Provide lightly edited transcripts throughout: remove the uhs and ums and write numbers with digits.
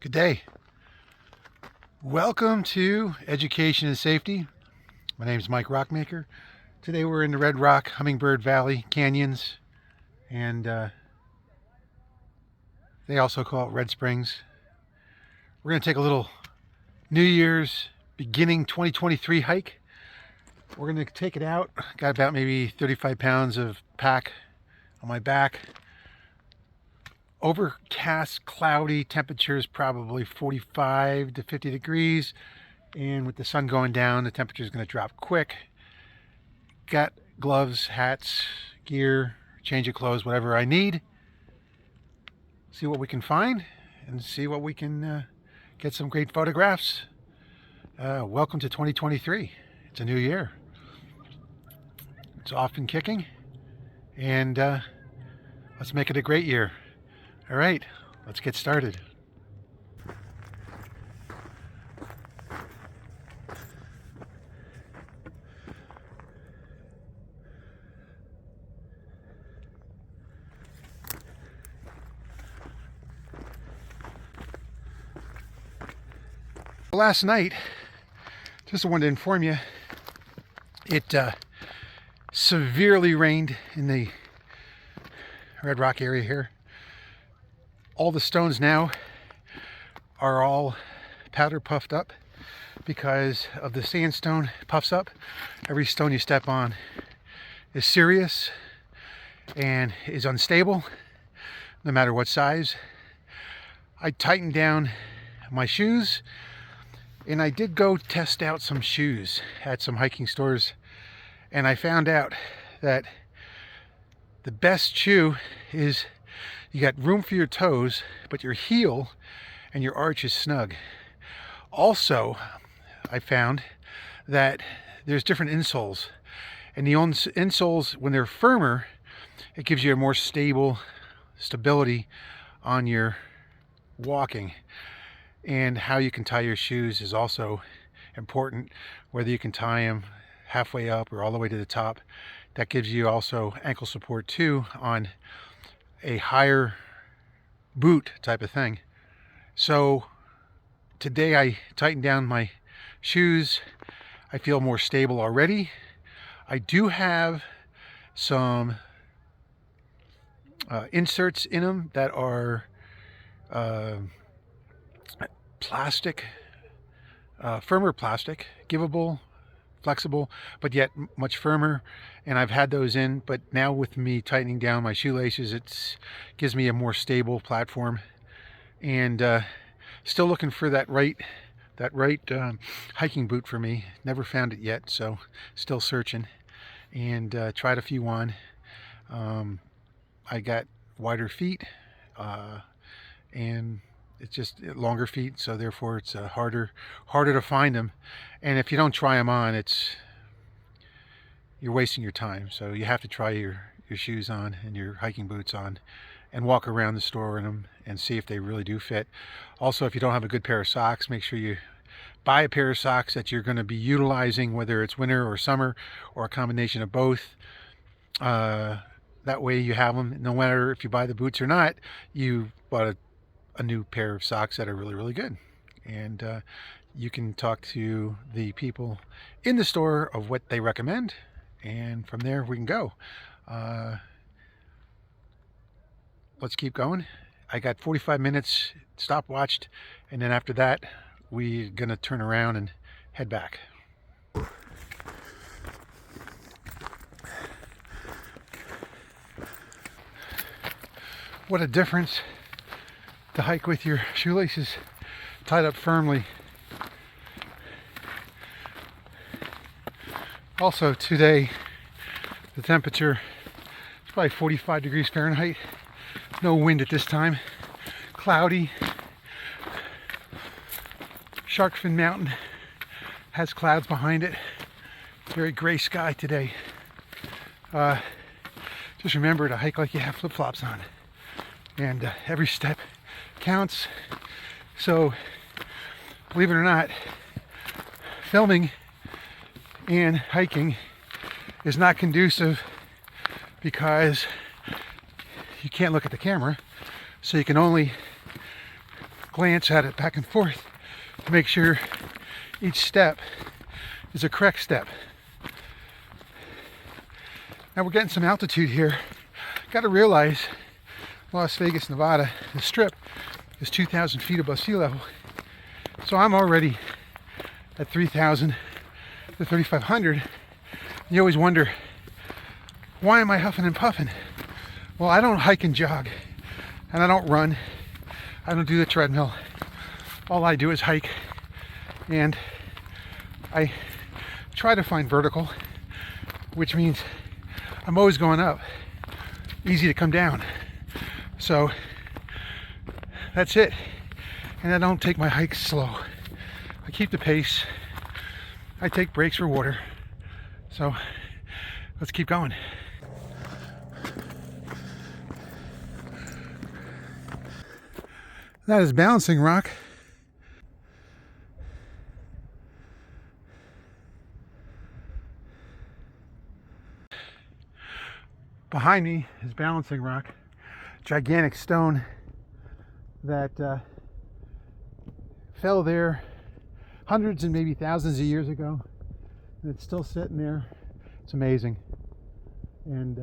Good day. Welcome to Education and Safety. My name is Mike Rockmaker. Today we're in the Redrock, Hummingbird Valley Canyons, and they also call it Red Springs. We're going to take a little New Year's beginning 2023 hike. We're going to take it out. Got about maybe 35 pounds of pack on my back. Overcast, cloudy, temperatures probably 45 to 50 degrees, and with the sun going down the temperature is going to drop quick. Got gloves, hats, gear, change of clothes, whatever I need. See what we can find and see what we can get some great photographs. Welcome to 2023. It's a new year. It's off and kicking, and let's make it a great year. All right, let's get started. Last night, just wanted to inform you, it severely rained in the Redrock area here. All the stones now are all powder puffed up because of the sandstone puffs up. Every stone you step on is serious and is unstable, no matter what size. I tightened down my shoes, and I did go test out some shoes at some hiking stores, and I found out that the best shoe is you got room for your toes, but your heel and your arch is snug. Also, I found that there's different insoles, and the insoles, when they're firmer, it gives you a more stability on your walking. And how you can tie your shoes is also important, whether you can tie them halfway up or all the way to the top. That gives you also ankle support too on a higher boot type of thing. So today I tightened down my shoes. I feel more stable already. I do have some inserts in them that are plastic, firmer plastic, givable, flexible, but yet much firmer, and I've had those in, but now with me tightening down my shoelaces, it gives me a more stable platform. And still looking for that right hiking boot for me. Never found it yet, so still searching, and tried a few on. I got wider feet, and it's just longer feet, so therefore it's harder to find them. And if you don't try them on, you're wasting your time. So you have to try your shoes on and your hiking boots on and walk around the store in them and see if they really do fit. Also, if you don't have a good pair of socks, make sure you buy a pair of socks that you're going to be utilizing, whether it's winter or summer or a combination of both. That way you have them, no matter if you buy the boots or not, you bought a new pair of socks that are really, really good. And you can talk to the people in the store of what they recommend, and from there we can go. Let's keep going. I got 45 minutes stopwatched, and then after that we're gonna turn around and head back. What a difference to hike with your shoelaces tied up firmly. Also today, the temperature is probably 45 degrees Fahrenheit. No wind at this time. Cloudy. Shark Fin Mountain has clouds behind it. Very gray sky today. Just remember to hike like you have flip-flops on, and every step counts. So believe it or not, filming and hiking is not conducive because you can't look at the camera, so you can only glance at it back and forth to make sure each step is a correct step. Now we're getting some altitude here. Got to realize Las Vegas, Nevada, the strip is 2,000 feet above sea level. So I'm already at 3,000 to 3,500. You always wonder, why am I huffing and puffing? Well, I don't hike and jog, and I don't run. I don't do the treadmill. All I do is hike, and I try to find vertical, which means I'm always going up. Easy to come down. So that's it. And I don't take my hikes slow. I keep the pace. I take breaks for water. So let's keep going. That is balancing rock. Behind me is balancing rock, gigantic stone that fell there hundreds and maybe thousands of years ago, and it's still sitting there. It's amazing. And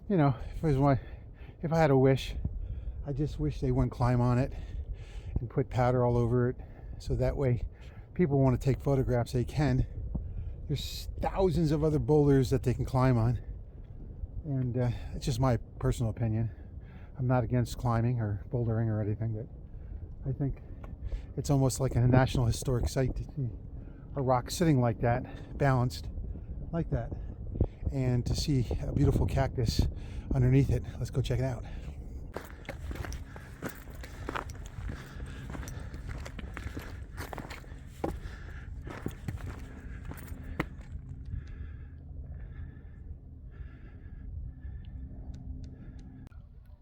you know, if I had a wish, I just wish they wouldn't climb on it and put powder all over it, so that way people want to take photographs, they can. There's thousands of other boulders that they can climb on. And it's just my personal opinion. I'm not against climbing or bouldering or anything, but I think it's almost like a national historic site to see a rock sitting like that, balanced like that, and to see a beautiful cactus underneath it. Let's go check it out.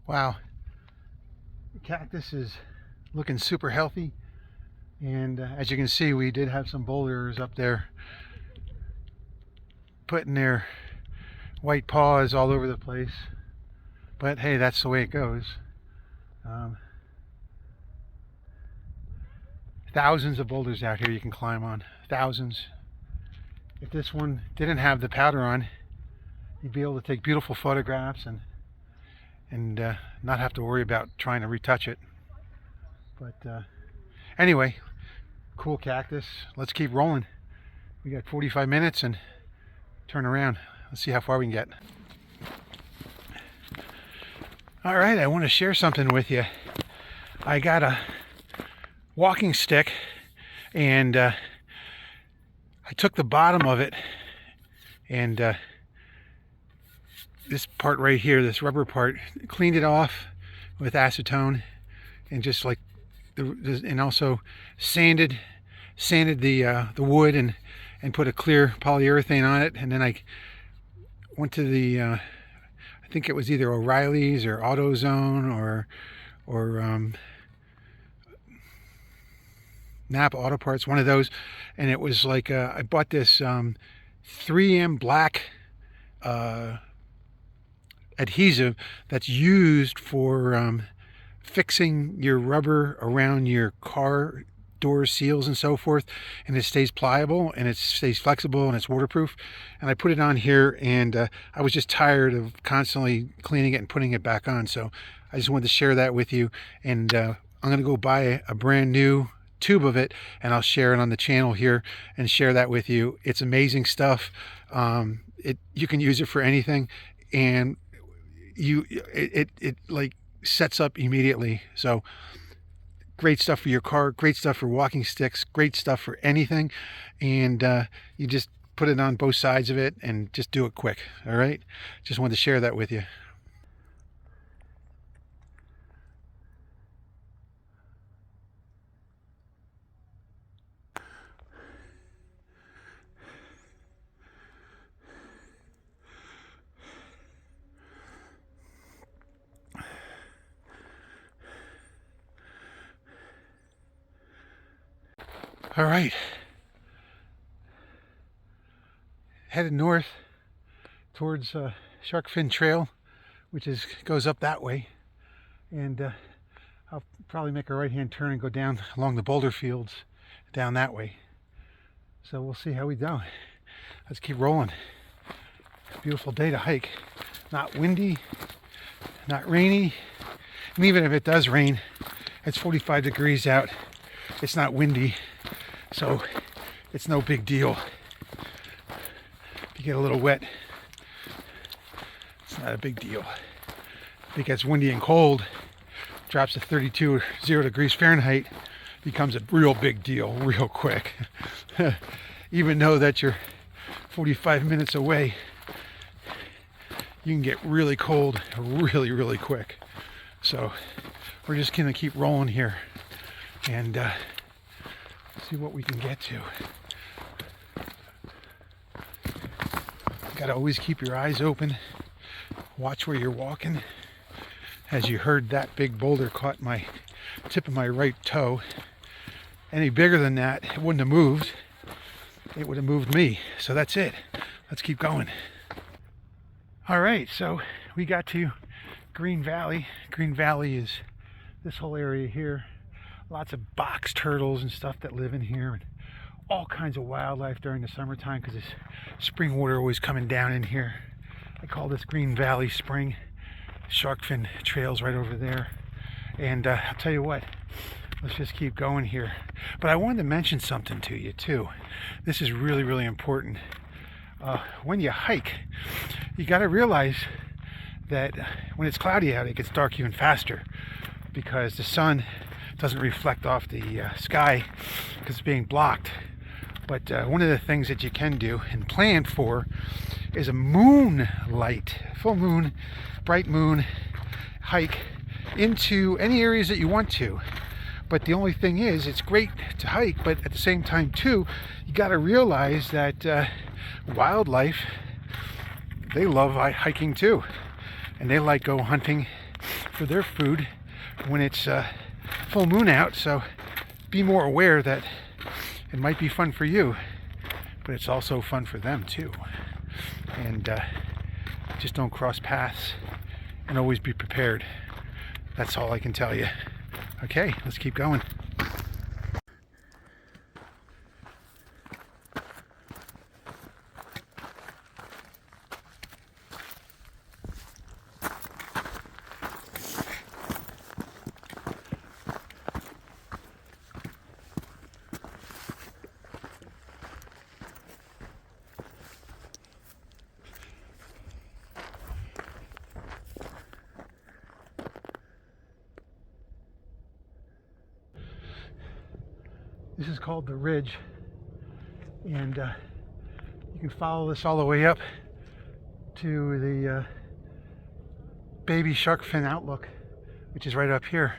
Wow, the cactus is looking super healthy, and as you can see, we did have some boulders up there putting their white paws all over the place, but hey, that's the way it goes. Thousands of boulders out here you can climb on, thousands. If this one didn't have the powder on, you'd be able to take beautiful photographs and not have to worry about trying to retouch it. But anyway, cool cactus. Let's keep rolling. We got 45 minutes and turn around. Let's see how far we can get. All right, I want to share something with you. I got a walking stick, and I took the bottom of it, and this part right here, this rubber part, cleaned it off with acetone, and just like and also sanded the wood and put a clear polyurethane on it. And then I went to the I think it was either O'Reilly's or AutoZone or Napa Auto Parts, one of those, and it was like I bought this 3M black adhesive that's used for fixing your rubber around your car door seals and so forth, and it stays pliable and it stays flexible and it's waterproof. And I put it on here, and I was just tired of constantly cleaning it and putting it back on, so I just wanted to share that with you. And I'm gonna go buy a brand new tube of it, and I'll share it on the channel here and share that with you. It's amazing stuff. You can use it for anything, and it like sets up immediately. So great stuff for your car, great stuff for walking sticks, great stuff for anything. And you just put it on both sides of it and just do it quick. All right, just wanted to share that with you. All right, headed north towards Shark Fin Trail, which goes up that way. And I'll probably make a right-hand turn and go down along the boulder fields down that way. So we'll see how we go. Let's keep rolling. Beautiful day to hike. Not windy, not rainy, and even if it does rain, it's 45 degrees out. It's not windy, so it's no big deal. If you get a little wet, it's not a big deal. If it gets windy and cold, drops to 32 or 0 degrees Fahrenheit, becomes a real big deal real quick. Even though that you're 45 minutes away, you can get really cold really quick. So we're just gonna keep rolling here and see what we can get to. You gotta always keep your eyes open, watch where you're walking. As you heard, that big boulder caught my tip of my right toe. Any bigger than that, it wouldn't have moved. It would have moved me. So that's it. Let's keep going. All right, so we got to Green Valley. Green Valley is this whole area here. Lots of box turtles and stuff that live in here, and all kinds of wildlife during the summertime because there's spring water always coming down in here. I call this Green Valley Spring. Shark fin trails right over there. And I'll tell you what, let's just keep going here. But I wanted to mention something to you too. This is really important. When you hike, you got to realize that when it's cloudy out, it gets dark even faster because the sun doesn't reflect off the sky because it's being blocked. But one of the things that you can do and plan for is a moonlight, full moon, bright moon hike into any areas that you want to. But the only thing is, it's great to hike, but at the same time too, you got to realize that wildlife, they love hiking too, and they like go hunting for their food when it's full moon out. So be more aware that it might be fun for you, but it's also fun for them too. And just don't cross paths, and always be prepared. That's all I can tell you. Okay, let's keep going. This is called the Ridge, and you can follow this all the way up to the baby shark fin outlook, which is right up here.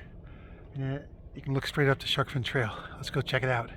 And you can look straight up the shark fin trail. Let's go check it out.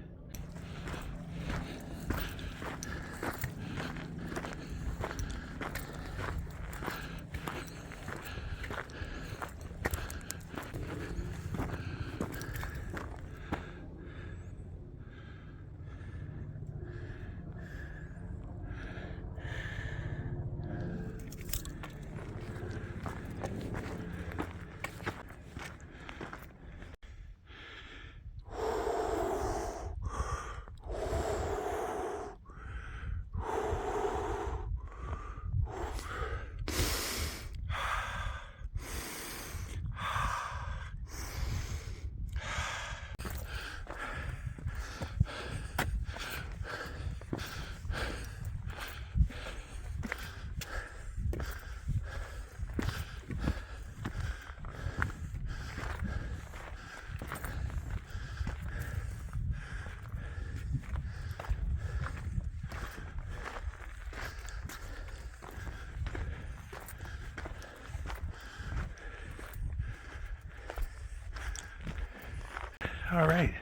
All right.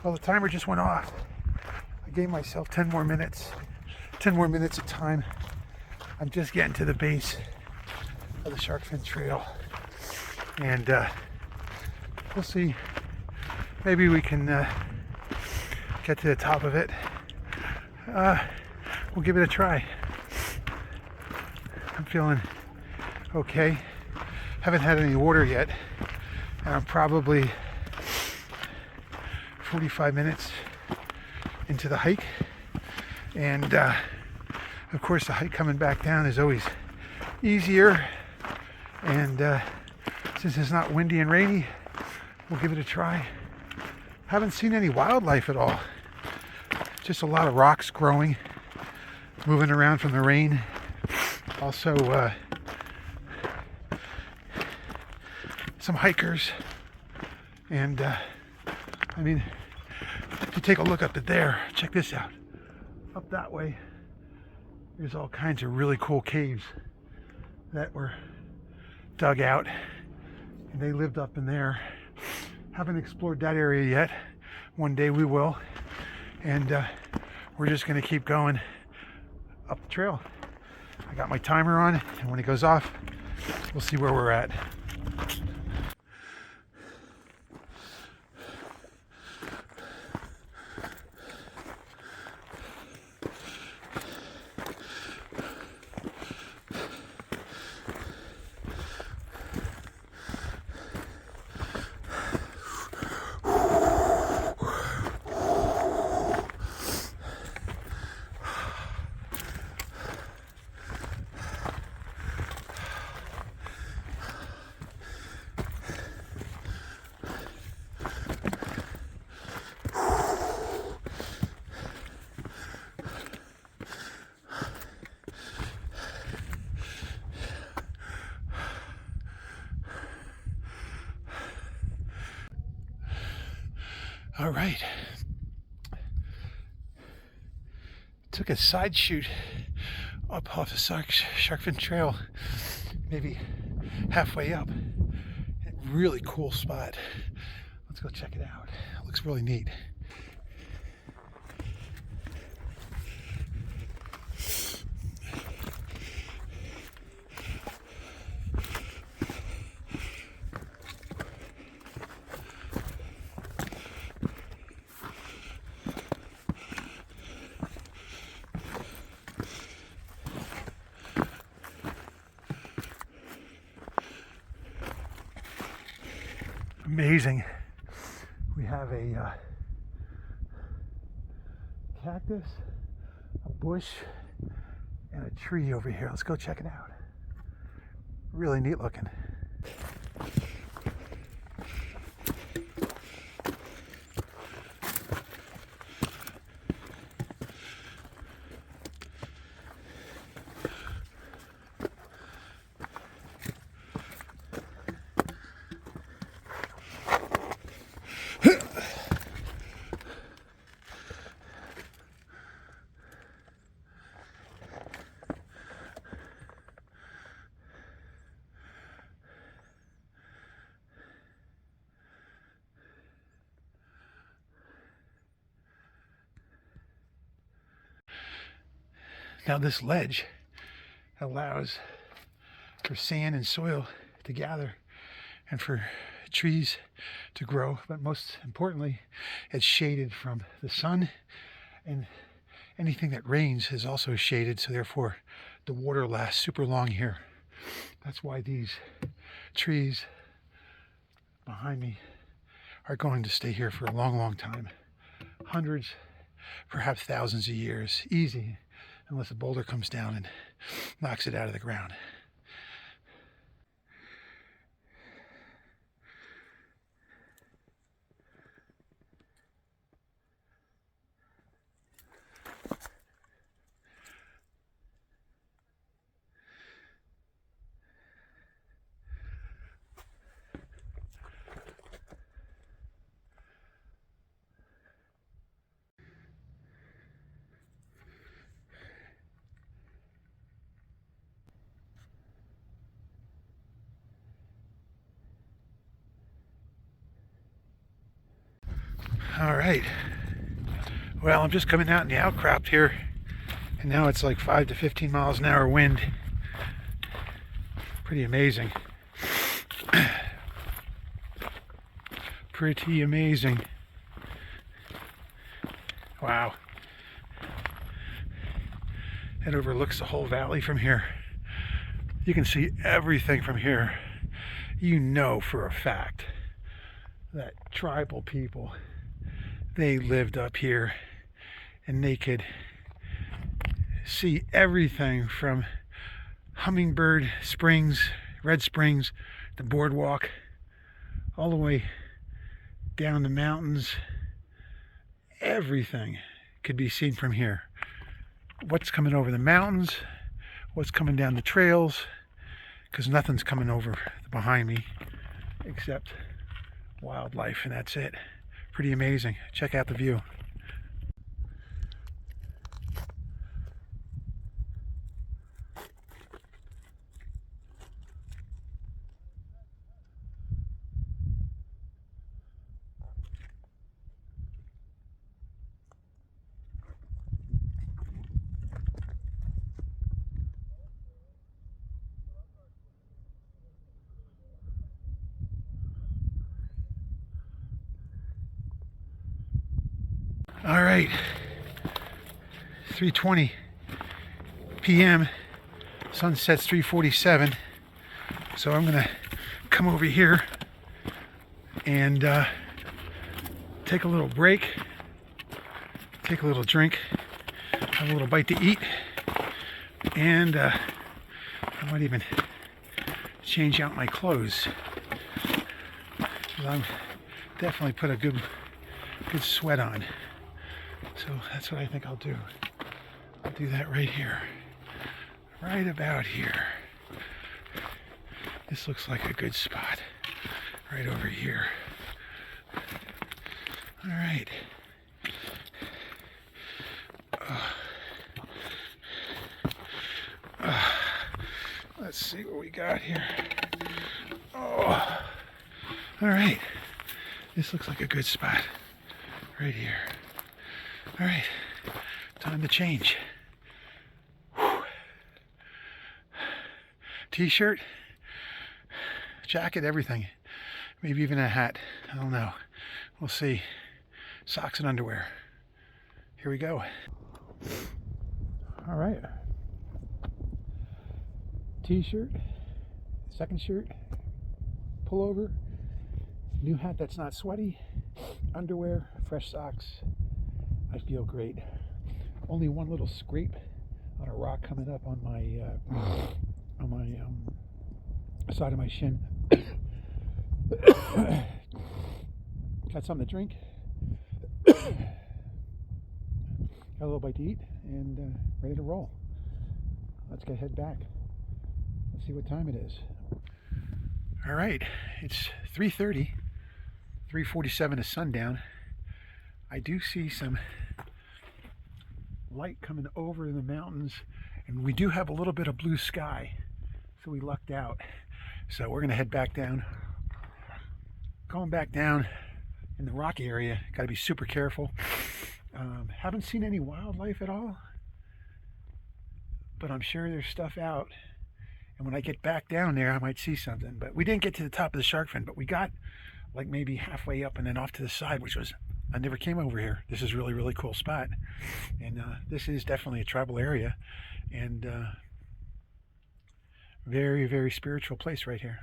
Well, the timer just went off. I gave myself 10 more minutes. 10 more minutes of time. I'm just getting to the base of the shark fin trail. And we'll see. Maybe we can get to the top of it. We'll give it a try. I'm feeling okay. Haven't had any water yet. And I'm probably 45 minutes into the hike. And of course the hike coming back down is always easier. And since it's not windy and rainy, we'll give it a try. Haven't seen any wildlife at all. Just a lot of rocks growing, moving around from the rain. Also, some hikers. And I mean, if you take a look up at there, check this out. Up that way, there's all kinds of really cool caves that were dug out, and they lived up in there. Haven't explored that area yet. One day we will. And we're just going to keep going up the trail. I got my timer on, and when it goes off, we'll see where we're at. All right. Took a side shoot up off the Sharkfin Trail, maybe halfway up. Really cool spot. Let's go check it out. It looks really neat. Amazing. We have a cactus, a bush, and a tree over here. Let's go check it out. Really neat looking. Now this ledge allows for sand and soil to gather and for trees to grow, but most importantly, it's shaded from the sun, and anything that rains is also shaded, so therefore the water lasts super long here. That's why these trees behind me are going to stay here for a long, long time. Hundreds, perhaps thousands of years, easy, unless a boulder comes down and knocks it out of the ground. All right, well, I'm just coming out in the outcrop here, and now it's like 5 to 15 miles an hour wind. Pretty amazing. Pretty amazing. Wow. It overlooks the whole valley from here. You can see everything from here. You know for a fact that tribal people, they lived up here, and they could see everything from Hummingbird Springs, Red Springs, the boardwalk, all the way down the mountains. Everything could be seen from here. What's coming over the mountains, what's coming down the trails, because nothing's coming over behind me except wildlife, and that's it. Pretty amazing. Check out the view. All right, 3:20 p.m. Sunset's 3:47. So I'm gonna come over here and take a little break, take a little drink, have a little bite to eat, and I might even change out my clothes. I'm definitely put a good sweat on. So that's what I think I'll do. I'll do that right here. Right about here. This looks like a good spot. Right over here. All right. Let's see what we got here. Oh. All right. This looks like a good spot. Right here. All right, time to change. T-shirt, jacket, everything. Maybe even a hat. I don't know. We'll see. Socks and underwear. Here we go. All right. T-shirt, second shirt, pullover, new hat that's not sweaty, underwear, fresh socks. I feel great. Only one little scrape on a rock coming up on my side of my shin. Got something to drink. Got a little bite to eat, and ready to roll. Let's head back. Let's see what time it is. All right, it's 3:30. 3:47 is sundown. I do see some light coming over the mountains, and we do have a little bit of blue sky, so we lucked out. So we're gonna head back down. Going back down in the rocky area, got to be super careful. Haven't seen any wildlife at all, but I'm sure there's stuff out, and when I get back down there I might see something. But we didn't get to the top of the shark fin, but we got like maybe halfway up and then off to the side, which was, I never came over here. This is really, really cool spot. And this is definitely a tribal area, and very, very spiritual place right here.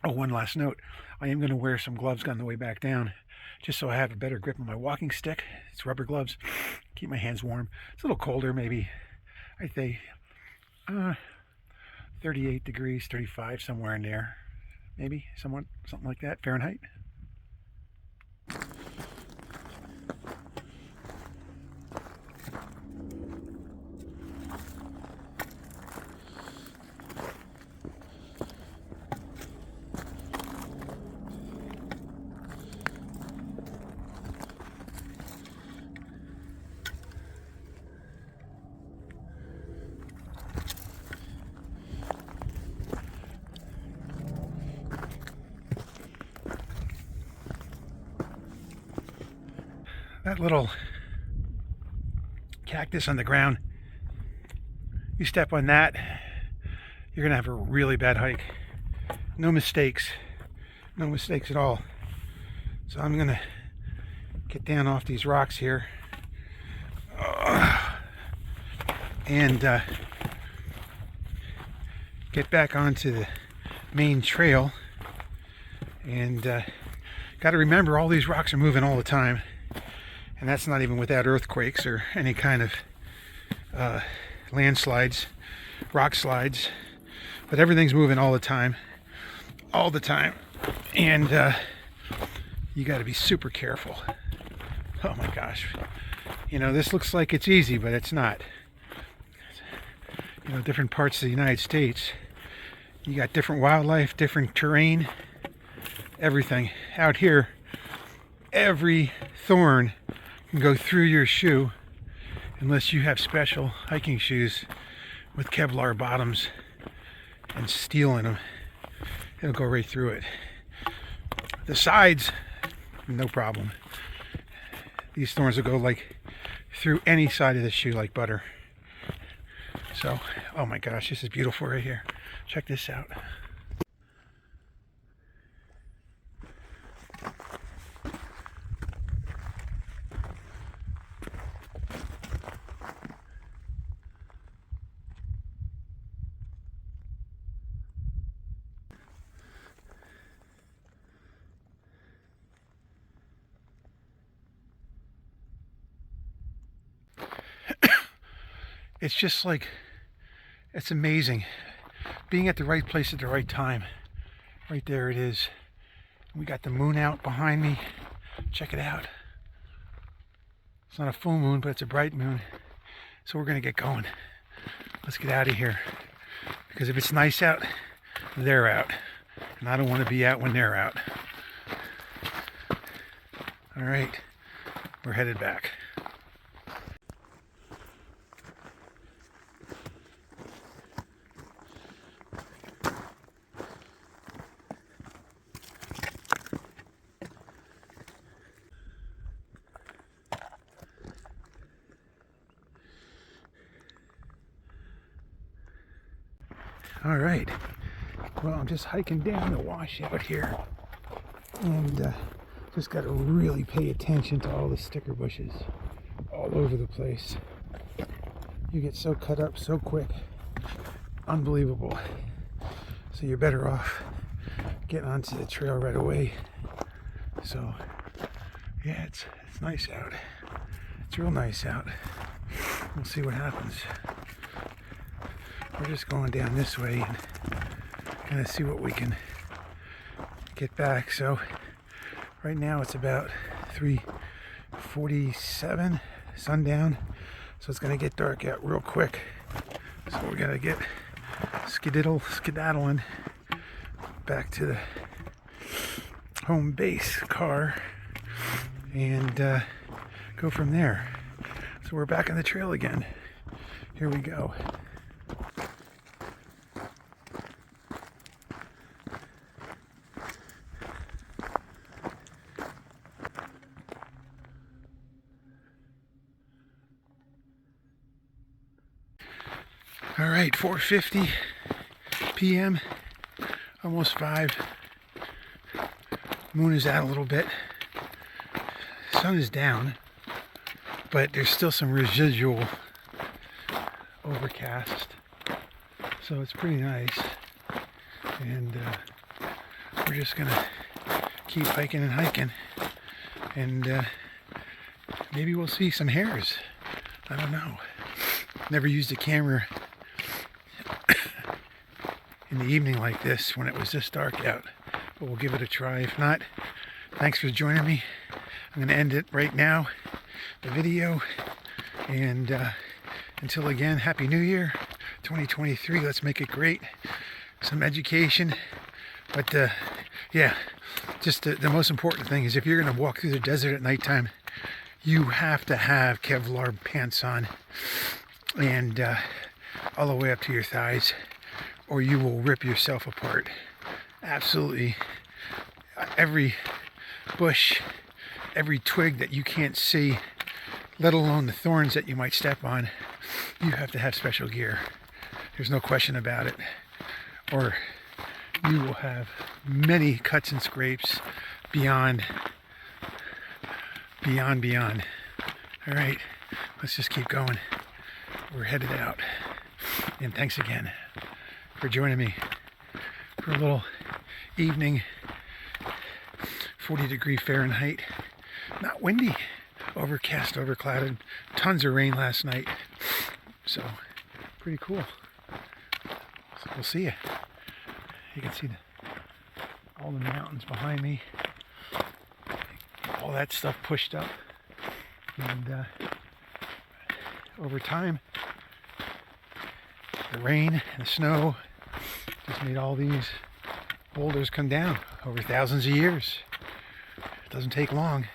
Oh, one last note. I am going to wear some gloves on the way back down, just so I have a better grip on my walking stick. It's rubber gloves. Keep my hands warm. It's a little colder, maybe, I'd say 38 degrees, 35, somewhere in there. Maybe, something like that, Fahrenheit. That little cactus on the ground, you step on that, you're gonna have a really bad hike. No mistakes at all. So I'm gonna get down off these rocks here and get back onto the main trail. And got to remember, all these rocks are moving all the time, and that's not even without earthquakes or any kind of landslides, rock slides, but everything's moving all the time, and you got to be super careful. Oh my gosh, you know, this looks like it's easy, but it's not. You know, different parts of the United States, you got different wildlife, different terrain, everything. Out here, every thorn can go through your shoe unless you have special hiking shoes with Kevlar bottoms and steel in them. It'll go right through it. The sides, no problem. These thorns will go like through any side of the shoe like butter. So, oh my gosh, this is beautiful right here. Check this out. It's just like, it's amazing. Being at the right place at the right time. Right there it is. We got the moon out behind me. Check it out. It's not a full moon, but it's a bright moon. So we're gonna get going. Let's get out of here. Because if it's nice out, they're out. And I don't want to be out when they're out. All right, we're headed back. All right, well, I'm just hiking down the washout here, and just got to really pay attention to all the sticker bushes all over the place. You get so cut up so quick, unbelievable. So you're better off getting onto the trail right away. So yeah, it's nice out. It's real nice out. We'll see what happens. We're just going down this way and kind of see what we can get back. So right now it's about 3:47 sundown, so it's going to get dark out real quick. So we're going to get skedaddling back to the home base car and go from there. So we're back on the trail again. Here we go. All right, 4:50 p.m., almost 5. Moon is out a little bit. Sun is down, but there's still some residual overcast, so it's pretty nice. And we're just gonna keep hiking and hiking, and maybe we'll see some hares. I don't know. Never used a camera in the evening like this when it was this dark out, but we'll give it a try. If not, thanks for joining me. I'm going to end it right now, the video, and until again, Happy New Year 2023. Let's make it great. Some education, but yeah, just the most important thing is if you're going to walk through the desert at nighttime, you have to have Kevlar pants on, and all the way up to your thighs, or you will rip yourself apart. Absolutely. Every bush, every twig that you can't see, let alone the thorns that you might step on, you have to have special gear. There's no question about it. Or you will have many cuts and scrapes beyond. All right, let's just keep going. We're headed out. And thanks again. for joining me for a little evening. 40-degree Fahrenheit. Not windy. Overcast, overclouded. Tons of rain last night. So, pretty cool. So we'll see you. You can see all the mountains behind me. All that stuff pushed up. And over time, the rain and the snow just made all these boulders come down over thousands of years. It doesn't take long.